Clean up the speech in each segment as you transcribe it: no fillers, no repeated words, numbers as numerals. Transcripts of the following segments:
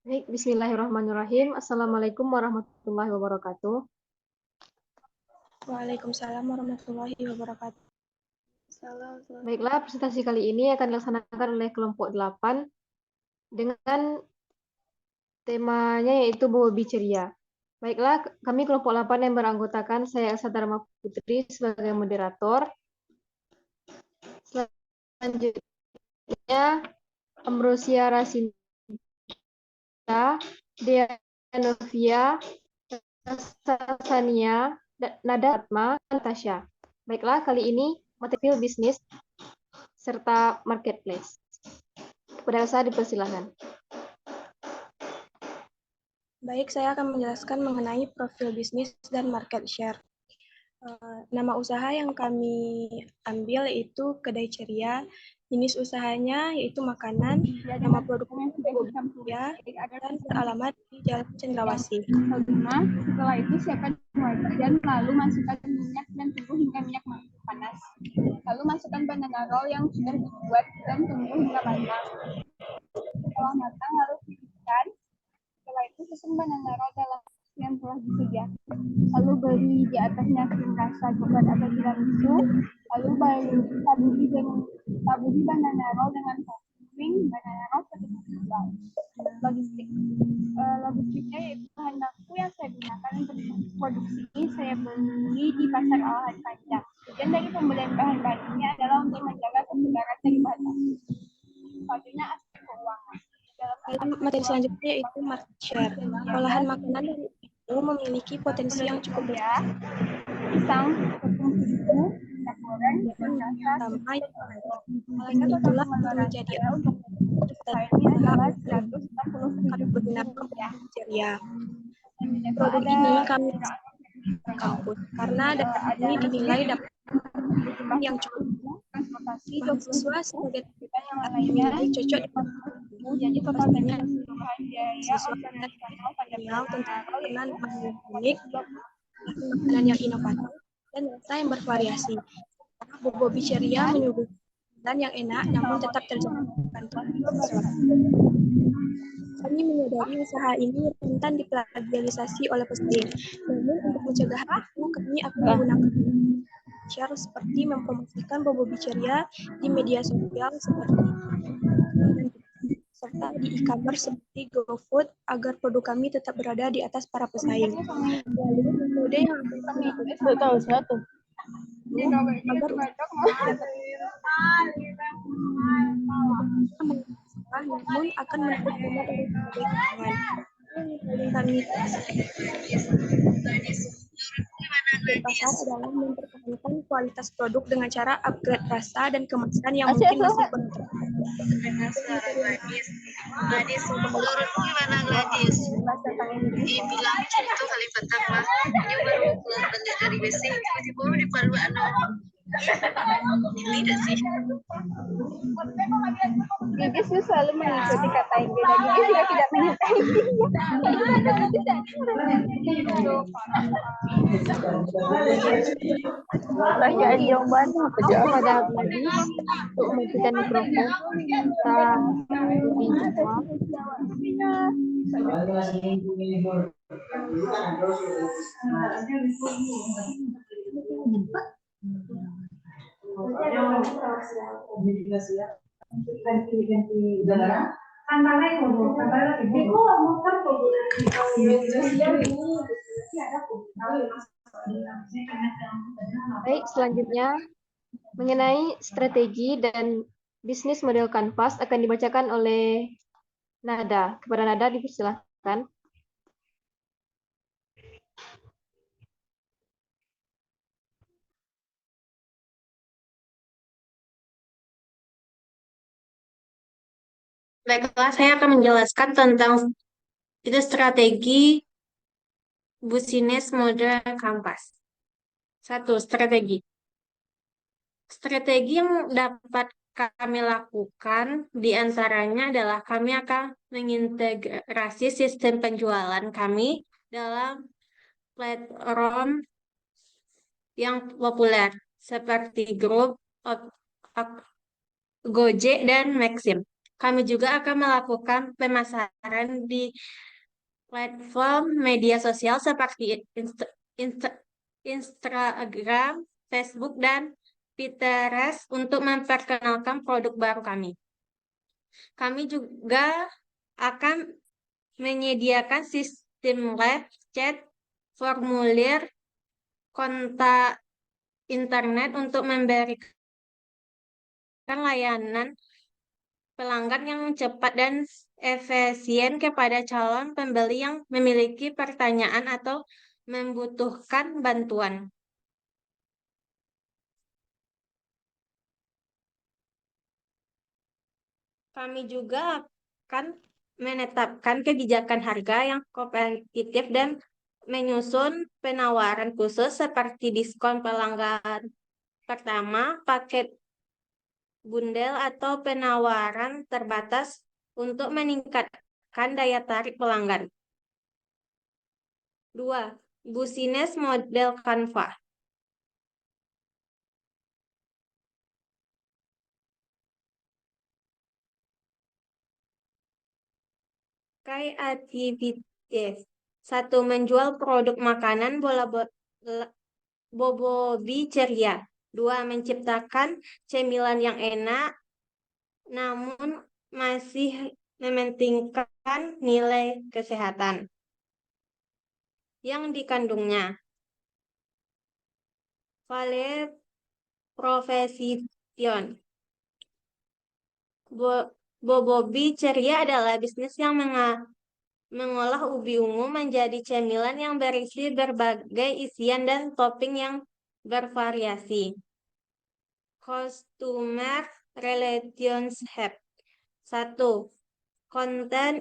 Baik, bismillahirrahmanirrahim. Assalamualaikum warahmatullahi wabarakatuh. Waalaikumsalam warahmatullahi wabarakatuh. Baiklah, presentasi kali ini akan dilaksanakan oleh kelompok 8 dengan temanya yaitu Bobi Ceria. Baiklah, kami kelompok 8 yang beranggotakan saya Elsa Dharma Putri sebagai moderator. Selanjutnya, Ambrosia Rasinta, Dea Novia, Sasania, Nada Atma, dan Tasya. Baiklah, kali ini material bisnis serta marketplace. Kepada Elsa dipersilahkan. Baik, saya akan menjelaskan mengenai profil bisnis dan market share. Nama usaha yang kami ambil yaitu Kedai Ceria. Jenis usahanya yaitu makanan, nama produknya Bobi Ceria, dan beralamat di Jalan Cendrawasih. Setelah itu siapkan wajan, lalu masukkan minyak dan tunggu hingga minyak panas. Lalu masukkan banana roll yang sudah dibuat dan tunggu hingga matang. Setelah matang, lalu tiriskan. Setelah itu susun banana roll dalam yang telah disediakan. Lalu beri di atasnya krim rasa coklat atau tiramisu. Lalu taburi banana roll dengan topping banana roll seperti itu. Logistiknya yaitu bahan baku yang saya gunakan untuk produksi saya beli di pasar olahan panjang. Tujuan dari pembelian bahan-bahan ini adalah untuk menjaga kesegaran dari bahan baku. Selanjutnya aspek keuangan. Dalam materi selanjutnya yaitu market share. Olahan makanan dari itu memiliki potensi yang cukup besar. Pisang, tepung susu, minyak goreng, dan rasa. Sama yang alasan itulah menjadi untuk ini adalah 160 bernama Ceria. Produk ini kami kampus karena data ini dinilai dapat yang cukup mahasiswa sebagai yang lainnya cocok jadi totalnya siswa dan kenal tentang makanan unik, makanan yang inovatif, dan rasa yang bervariasi. Bobi Ceria menyuguhkan dan yang enak namun tetap terjaga kantor siswa. Kami menyadari usaha ini rentan diplagiarisasi oleh pesaing. Namun untuk mencegah itu, kami akan menggunakan share seperti mempromosikan Bobi Ceria di media sosial seperti serta di e-commerce seperti GoFood agar produk kami tetap berada di atas para pesaing. Lalu metode yang kami tahu satu. agar namun akan menutup tema dari berbagai kalangan. Yang kami pasar adalah mempertahankan kualitas produk dengan cara upgrade rasa dan kemasan yang mungkin masih kurang Gladys, menurutmu gimana Gladys? Dibilang itu kali pertama, ini baru keluar balik dari WC, tiba-tiba di palu tidak sih. Gigis itu selalu mengikuti kata Inggris dan Gigis juga tidak menyukai Tanya anjing banget apa jawab pada lagi untuk mematikan mikrofon kita lebih jawab. Baik, selanjutnya mengenai strategi dan bisnis model kanvas akan dibacakan oleh Nada. Kepada Nada dipersilahkan. Baiklah, saya akan menjelaskan tentang itu strategi bisnis model kanvas. Satu, strategi. Strategi yang dapat kami lakukan diantaranya adalah kami akan mengintegrasi sistem penjualan kami dalam platform yang populer seperti Grup, Gojek, dan Maxim. Kami juga akan melakukan pemasaran di platform media sosial seperti Instagram, Facebook, dan Pinterest untuk memperkenalkan produk baru kami. Kami juga akan menyediakan sistem live chat, formulir, kontak internet untuk memberikan layanan pelanggan yang cepat dan efisien kepada calon pembeli yang memiliki pertanyaan atau membutuhkan bantuan. Kami juga akan menetapkan kebijakan harga yang kompetitif dan menyusun penawaran khusus seperti diskon pelanggan pertama, paket bundel, atau penawaran terbatas untuk meningkatkan daya tarik pelanggan. 2. Business model Canva. Kreativitas. 1. Menjual produk makanan Bobobi ceria. 2. Menciptakan cemilan yang enak namun masih mementingkan nilai kesehatan yang dikandungnya. Valet Profesion. Bobobi ceria adalah bisnis yang mengolah ubi ungu menjadi cemilan yang berisi berbagai isian dan topping yang bervariasi. Customer Relationship. 1. Konten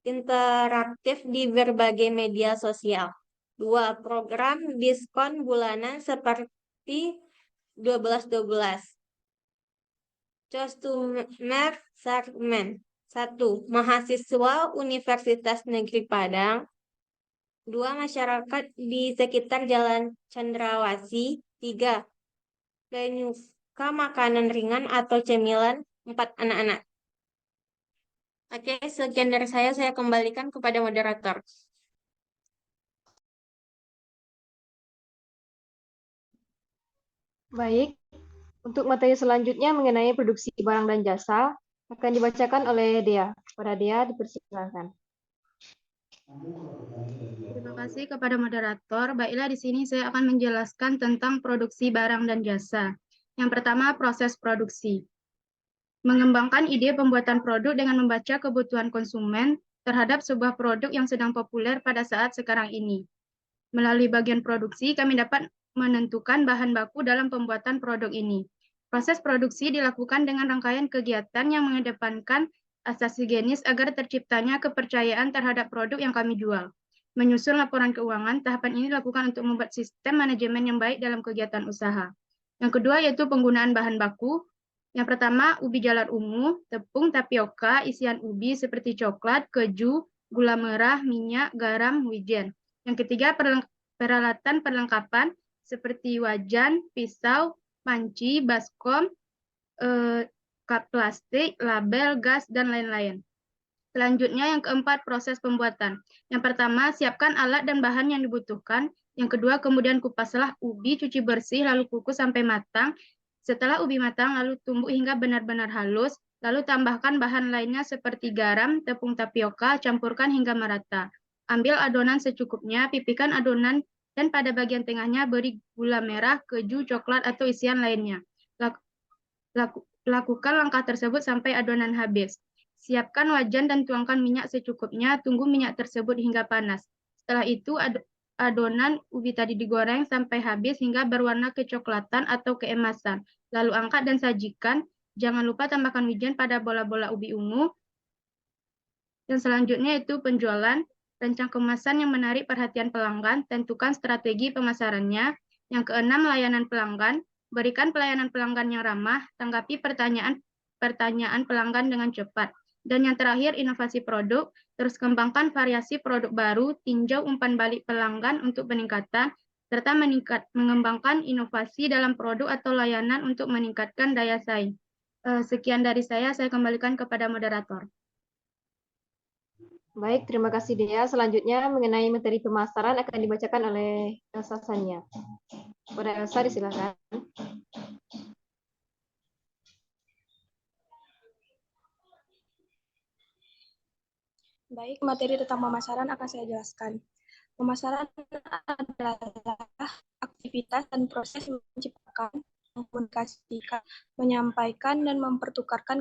interaktif di berbagai media sosial. 2. Program diskon bulanan seperti 12-12. Customer segment. 1. Mahasiswa Universitas Negeri Padang. 2. Masyarakat di sekitar Jalan Cendrawasih. 3. Penyuka makanan ringan atau cemilan. 4. Anak-anak. Oke, sekian dari saya kembalikan kepada moderator. Baik, untuk materi selanjutnya mengenai produksi barang dan jasa akan dibacakan oleh Dea. Kepada Dea dipersilakan. Terima kasih kepada moderator. Baiklah, di sini saya akan menjelaskan tentang produksi barang dan jasa. Yang pertama, proses produksi. Mengembangkan ide pembuatan produk dengan membaca kebutuhan konsumen terhadap sebuah produk yang sedang populer pada saat sekarang ini. Melalui bagian produksi, kami dapat menentukan bahan baku dalam pembuatan produk ini. Proses produksi dilakukan dengan rangkaian kegiatan yang mengedepankan asas higienis agar terciptanya kepercayaan terhadap produk yang kami jual. Menyusun laporan keuangan, tahapan ini dilakukan untuk membuat sistem manajemen yang baik dalam kegiatan usaha. Yang kedua yaitu penggunaan bahan baku. Yang pertama, ubi jalar ungu, tepung tapioka, isian ubi seperti coklat, keju, gula merah, minyak, garam, wijen. Yang ketiga, peralatan perlengkapan seperti wajan, pisau, panci, baskom, kap plastik, label, gas, dan lain-lain. Selanjutnya, yang keempat, proses pembuatan. Yang pertama, siapkan alat dan bahan yang dibutuhkan. Yang kedua, kemudian kupaslah ubi, cuci bersih, lalu kukus sampai matang. Setelah ubi matang, lalu tumbuk hingga benar-benar halus. Lalu tambahkan bahan lainnya seperti garam, tepung tapioka, campurkan hingga merata. Ambil adonan secukupnya, pipihkan adonan, dan pada bagian tengahnya beri gula merah, keju, coklat, atau isian lainnya. Lakukan langkah tersebut sampai adonan habis. Siapkan wajan dan tuangkan minyak secukupnya, tunggu minyak tersebut hingga panas. Setelah itu, adonan ubi tadi digoreng sampai habis hingga berwarna kecoklatan atau keemasan. Lalu angkat dan sajikan. Jangan lupa tambahkan wijen pada bola-bola ubi ungu. Dan selanjutnya itu penjualan. Rancang kemasan yang menarik perhatian pelanggan. Tentukan strategi pemasarannya. Yang keenam, layanan pelanggan. Berikan pelayanan pelanggan yang ramah. Tanggapi pertanyaan pelanggan dengan cepat. Dan yang terakhir, inovasi produk. Terus kembangkan variasi produk baru, tinjau umpan balik pelanggan untuk peningkatan, serta mengembangkan inovasi dalam produk atau layanan untuk meningkatkan daya saing. Sekian dari saya kembalikan kepada moderator. Baik, terima kasih Dea. Selanjutnya mengenai materi pemasaran akan dibacakan oleh Elsa Sania. Kepada Elsa disilakan. Baik, materi tentang pemasaran akan saya jelaskan. Pemasaran adalah aktivitas dan proses menciptakan, mengkomunikasikan, menyampaikan, dan mempertukarkan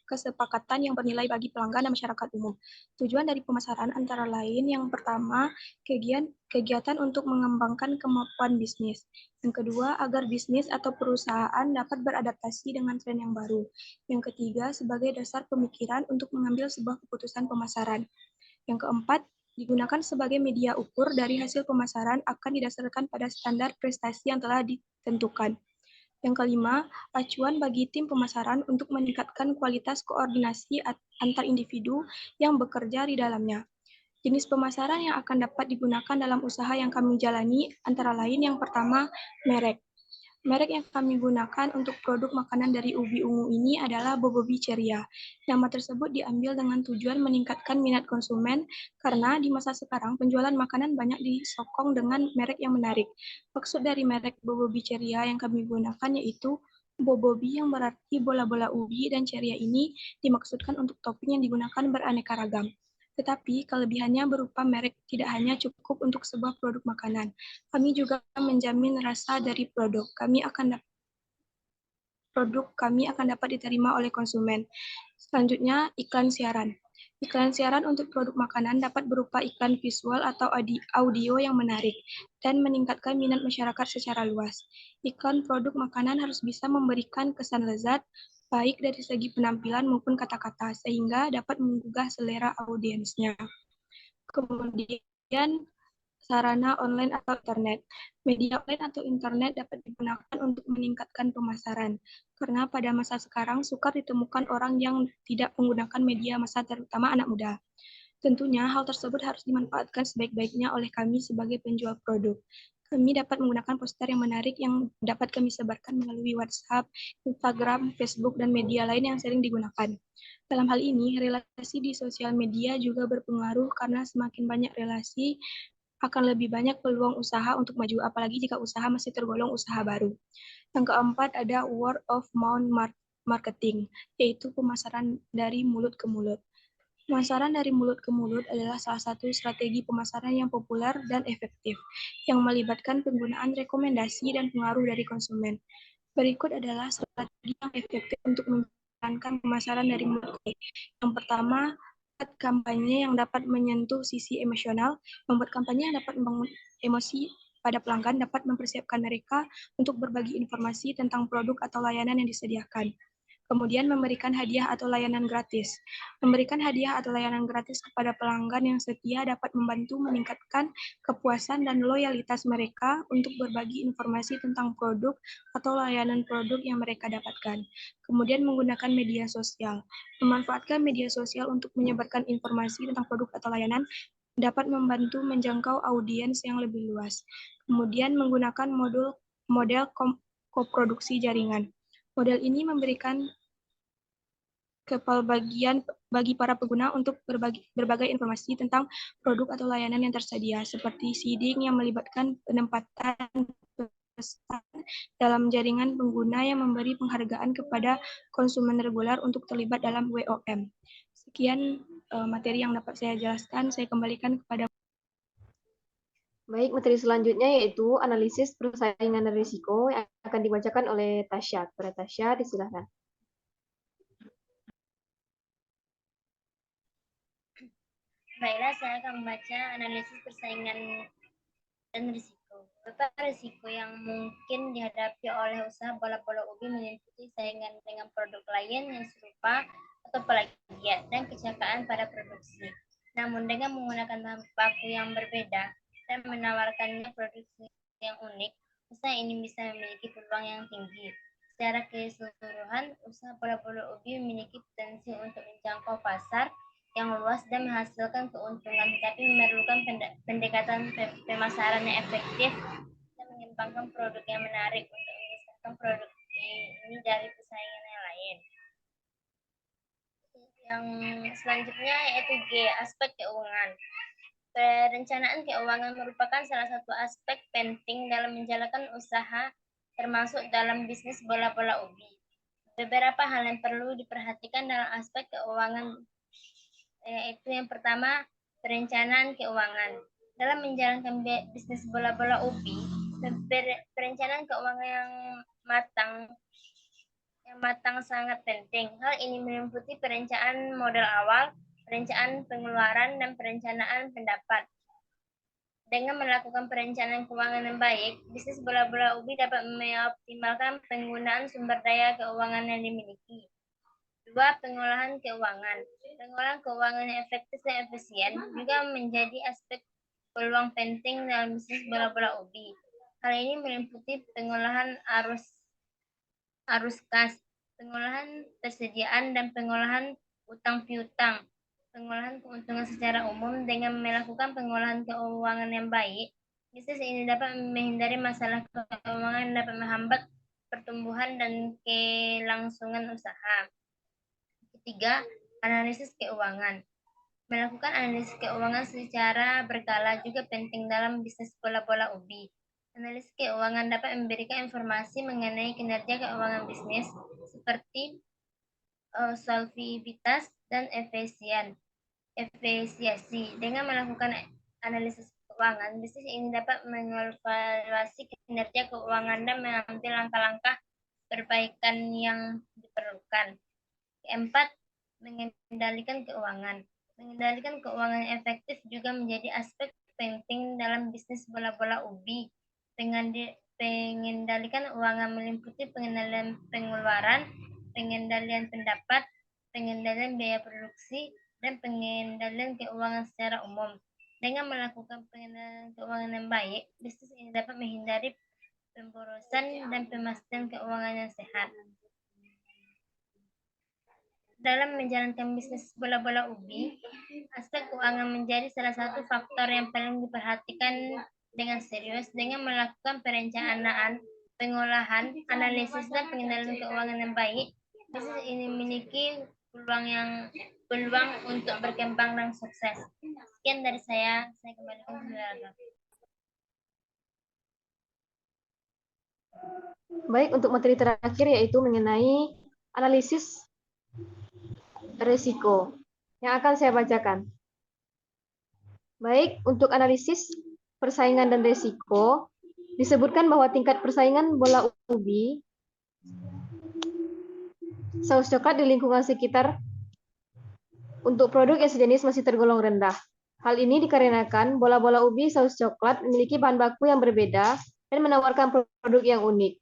kesepakatan yang bernilai bagi pelanggan dan masyarakat umum. Tujuan dari pemasaran antara lain yang pertama, kegiatan untuk mengembangkan kemampuan bisnis. Yang kedua, agar bisnis atau perusahaan dapat beradaptasi dengan tren yang baru. Yang ketiga, sebagai dasar pemikiran untuk mengambil sebuah keputusan pemasaran. Yang keempat, digunakan sebagai media ukur dari hasil pemasaran akan didasarkan pada standar prestasi yang telah ditentukan. Yang kelima, acuan bagi tim pemasaran untuk meningkatkan kualitas koordinasi antar individu yang bekerja di dalamnya. Jenis pemasaran yang akan dapat digunakan dalam usaha yang kami jalani antara lain yang pertama, merek. Merek yang kami gunakan untuk produk makanan dari ubi ungu ini adalah Bobobi Ceria. Nama tersebut diambil dengan tujuan meningkatkan minat konsumen karena di masa sekarang penjualan makanan banyak disokong dengan merek yang menarik. Maksud dari merek Bobobi Ceria yang kami gunakan yaitu Bobobi yang berarti bola-bola ubi dan ceria ini dimaksudkan untuk topping yang digunakan beraneka ragam. Tetapi kelebihannya berupa merek tidak hanya cukup untuk sebuah produk makanan. Kami juga menjamin rasa dari produk kami akan dapat diterima oleh konsumen. Selanjutnya, iklan siaran. Iklan siaran untuk produk makanan dapat berupa iklan visual atau audio yang menarik dan meningkatkan minat masyarakat secara luas. Iklan produk makanan harus bisa memberikan kesan lezat, baik dari segi penampilan maupun kata-kata, sehingga dapat menggugah selera audiensnya. Kemudian, sarana online atau internet. Media online atau internet dapat digunakan untuk meningkatkan pemasaran, karena pada masa sekarang sukar ditemukan orang yang tidak menggunakan media massa, terutama anak muda. Tentunya hal tersebut harus dimanfaatkan sebaik-baiknya oleh kami sebagai penjual produk. Kami dapat menggunakan poster yang menarik yang dapat kami sebarkan melalui WhatsApp, Instagram, Facebook, dan media lain yang sering digunakan. Dalam hal ini, relasi di sosial media juga berpengaruh karena semakin banyak relasi, akan lebih banyak peluang usaha untuk maju, apalagi jika usaha masih tergolong usaha baru. Yang keempat ada word of mouth marketing, yaitu pemasaran dari mulut ke mulut. Pemasaran dari mulut ke mulut adalah salah satu strategi pemasaran yang populer dan efektif, yang melibatkan penggunaan rekomendasi dan pengaruh dari konsumen. Berikut adalah strategi yang efektif untuk menjalankan pemasaran dari mulut ke mulut. Yang pertama, kampanye yang dapat menyentuh sisi emosional. Membuat kampanye yang dapat membangun emosi pada pelanggan dapat mempersiapkan mereka untuk berbagi informasi tentang produk atau layanan yang disediakan. Kemudian memberikan hadiah atau layanan gratis. Memberikan hadiah atau layanan gratis kepada pelanggan yang setia dapat membantu meningkatkan kepuasan dan loyalitas mereka untuk berbagi informasi tentang produk atau layanan produk yang mereka dapatkan. Kemudian menggunakan media sosial. Memanfaatkan media sosial untuk menyebarkan informasi tentang produk atau layanan dapat membantu menjangkau audiens yang lebih luas. Kemudian menggunakan model koproduksi jaringan. Model ini memberikan kebagian bagi para pengguna untuk berbagai informasi tentang produk atau layanan yang tersedia, seperti seeding yang melibatkan penempatan pesan dalam jaringan pengguna yang memberi penghargaan kepada konsumen reguler untuk terlibat dalam WOM. Sekian materi yang dapat saya jelaskan, saya kembalikan kepada. Baik, materi selanjutnya yaitu analisis persaingan dan risiko yang akan dibacakan oleh Tasya. Kepada Tasya, disilakan. Baiklah, saya akan membaca analisis persaingan dan risiko. Beberapa risiko yang mungkin dihadapi oleh usaha bola-bola ubi meliputi saingan dengan produk lain yang serupa atau plagiat dan kecelakaan pada produksi. Namun dengan menggunakan bahan baku yang berbeda dan menawarkannya produksi yang unik, usaha ini bisa memiliki peluang yang tinggi. Secara keseluruhan, usaha bola-bola ubi memiliki potensi untuk menjangkau pasar yang luas dan menghasilkan keuntungan, tetapi memerlukan pendekatan pemasaran yang efektif dan mengembangkan produk yang menarik untuk memisahkan produk ini dari pesaingnya yang lain. lain. Yang selanjutnya yaitu G, aspek keuangan. Perencanaan keuangan merupakan salah satu aspek penting dalam menjalankan usaha, termasuk dalam bisnis bola-bola ubi. Beberapa hal yang perlu diperhatikan dalam aspek keuangan, yaitu yang pertama, perencanaan keuangan. Dalam menjalankan bisnis bola-bola ubi, perencanaan keuangan yang matang sangat penting. Hal ini meliputi perencanaan modal awal, perencanaan pengeluaran, dan perencanaan pendapat. Dengan melakukan perencanaan keuangan yang baik, bisnis bola-bola ubi dapat mengoptimalkan penggunaan sumber daya keuangan yang dimiliki. 2. Pengolahan keuangan. Pengolahan keuangan yang efektif dan efisien juga menjadi aspek peluang penting dalam bisnis bola-bola ubi. Hal ini meliputi pengolahan arus kas, pengolahan persediaan, dan pengolahan utang piutang. Pengolahan keuntungan secara umum. Dengan melakukan pengolahan keuangan yang baik, bisnis ini dapat menghindari masalah keuangan yang dapat menghambat pertumbuhan dan kelangsungan usaha. Ketiga, analisis keuangan. Melakukan analisis keuangan secara berkala juga penting dalam bisnis bola-bola ubi. Analisis keuangan dapat memberikan informasi mengenai kinerja keuangan bisnis seperti soliditas dan efisiensi. Dengan melakukan analisis keuangan, bisnis ini dapat mengevaluasi kinerja keuangan dan mengambil langkah-langkah perbaikan yang diperlukan. Keempat, mengendalikan keuangan. Mengendalikan keuangan yang efektif juga menjadi aspek penting dalam bisnis bola-bola ubi. Pengendalikan keuangan meliputi pengendalian pengeluaran, pengendalian pendapat, pengendalian biaya produksi, dan pengendalian keuangan secara umum. Dengan melakukan pengendalian keuangan yang baik, bisnis ini dapat menghindari pemborosan dan pemastian keuangan yang sehat. Dalam menjalankan bisnis bola-bola ubi, aspek keuangan menjadi salah satu faktor yang paling diperhatikan dengan serius. Dengan melakukan perencanaan, pengolahan, analisis, dan pengendalian keuangan yang baik, bisnis ini memiliki peluang untuk berkembang dan sukses. Sekian dari saya kembalikan ke saudara. Baik, untuk materi terakhir yaitu mengenai analisis risiko yang akan saya bacakan. Baik, untuk analisis persaingan dan risiko, disebutkan bahwa tingkat persaingan bola ubi saus coklat di lingkungan sekitar untuk produk yang sejenis masih tergolong rendah. Hal ini dikarenakan bola-bola ubi saus coklat memiliki bahan baku yang berbeda dan menawarkan produk yang unik.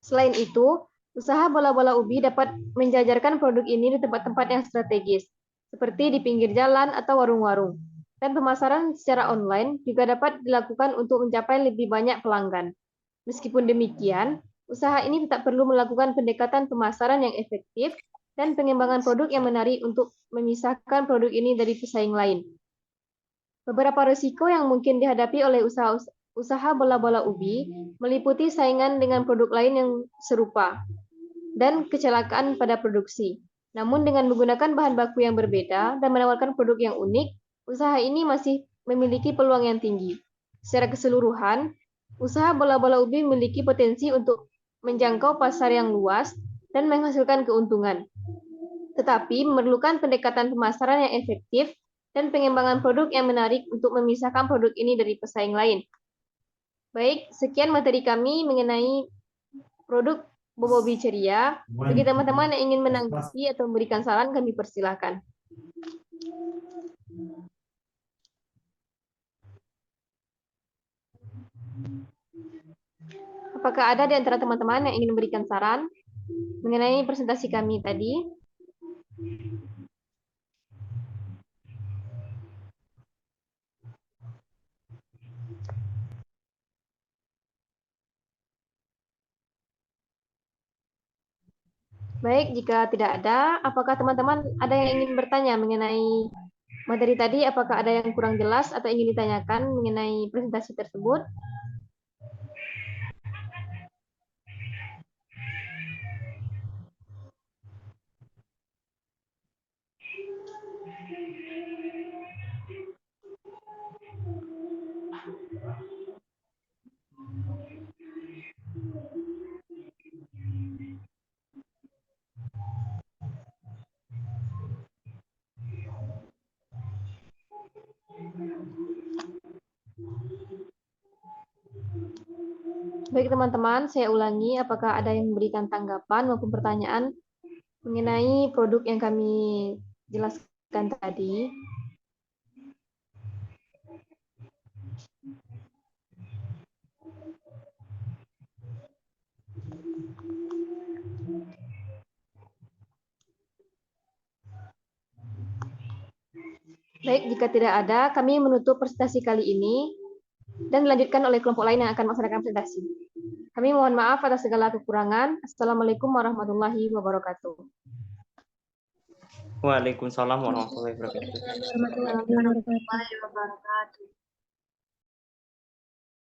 Selain itu, usaha bola-bola ubi dapat menjajarkan produk ini di tempat-tempat yang strategis, seperti di pinggir jalan atau warung-warung. Dan pemasaran secara online juga dapat dilakukan untuk mencapai lebih banyak pelanggan. Meskipun demikian, usaha ini tetap perlu melakukan pendekatan pemasaran yang efektif dan pengembangan produk yang menarik untuk memisahkan produk ini dari pesaing lain. Beberapa risiko yang mungkin dihadapi oleh usaha bola-bola ubi meliputi saingan dengan produk lain yang serupa dan kecelakaan pada produksi. Namun dengan menggunakan bahan baku yang berbeda dan menawarkan produk yang unik, usaha ini masih memiliki peluang yang tinggi. Secara keseluruhan, usaha bola-bola ubi memiliki potensi untuk menjangkau pasar yang luas dan menghasilkan keuntungan. Tetapi memerlukan pendekatan pemasaran yang efektif dan pengembangan produk yang menarik untuk memisahkan produk ini dari pesaing lain. Baik, sekian materi kami mengenai produk Bobobi Ceria. Bagi teman-teman yang ingin menanggapi atau memberikan saran, kami persilahkan. Apakah ada di antara teman-teman yang ingin memberikan saran mengenai presentasi kami tadi? Baik, jika tidak ada, apakah teman-teman ada yang ingin bertanya mengenai materi tadi? Apakah ada yang kurang jelas atau ingin ditanyakan mengenai presentasi tersebut? Baik teman-teman, saya ulangi apakah ada yang memberikan tanggapan maupun pertanyaan mengenai produk yang kami jelaskan tadi. Baik, jika tidak ada, kami menutup presentasi kali ini dan dilanjutkan oleh kelompok lain yang akan melaksanakan presentasi. Kami mohon maaf atas segala kekurangan. Assalamualaikum warahmatullahi wabarakatuh. Waalaikumsalam warahmatullahi wabarakatuh. Warahmatullahi wabarakatuh.